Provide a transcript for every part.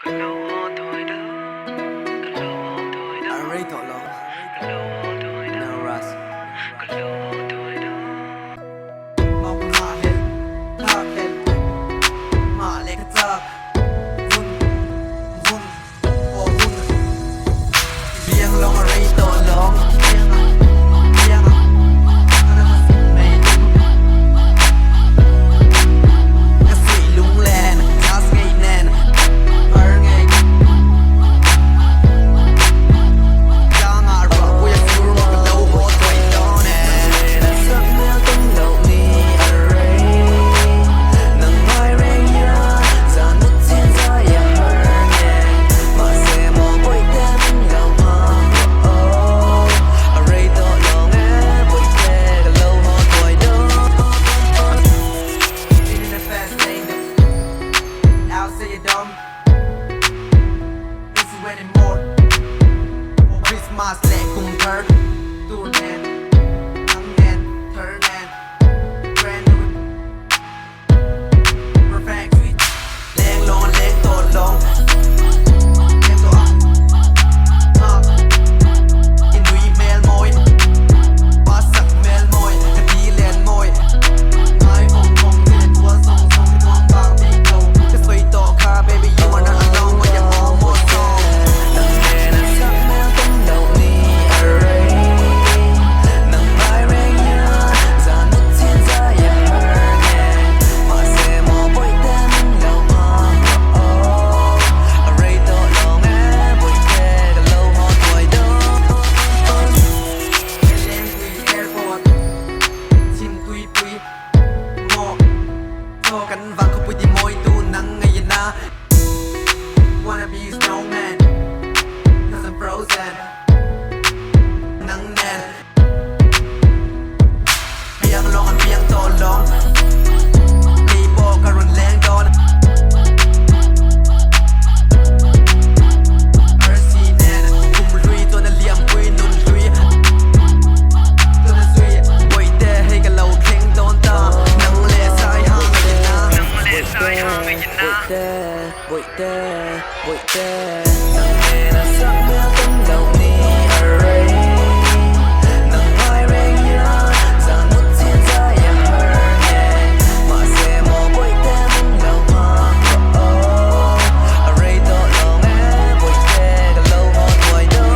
Noras. Krismass lệ cùng thở tu nền nắng nền thở nền brand new perfect sweet lên lon lên tổ lon em tổ in đuôi mail môi quá sắc mail môi cái tí lên môi ngay hồng hồng lên tua song song cái tuang vang đi cầu cái xoay tổ kha baby you are not alone when you're almost gone. Cánh vàng không biết môi tu nắng ngày na wanna be snowman cause I'm frozen nắng nền biang long anh biang to long đi bộ cả run lên đón Mercy nền cùng lui tôi đã liam quy nôn lui tôi đã suy quay tê hay cả lâu khen đón ta nắng lệ sai hang bụi tê nắng hè đã sắc mưa tâm đầu ni array nắng mai rèn nhớ giàn mút thiên gia ya hờ nhẹ mà xe mò bụi tê mình lâu mà array to lòng e bụi tê cả lâu ho tuổi đâu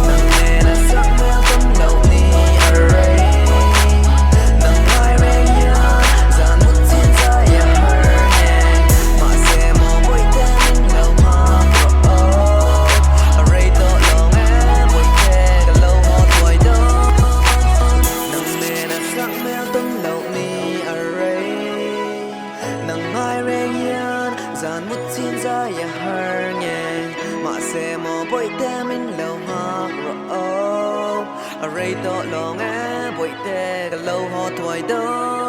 nắng hè đã sắc mưa tâm đầu ni array nắng mai rèn nhớ giàn mút thiên gia ya hờ giàn mút thiên gia ya hờ nhẹ mà xe mò bụi tê mình lâu ha rồi array to lòng e bụi tê cả lâu ho tuổi đó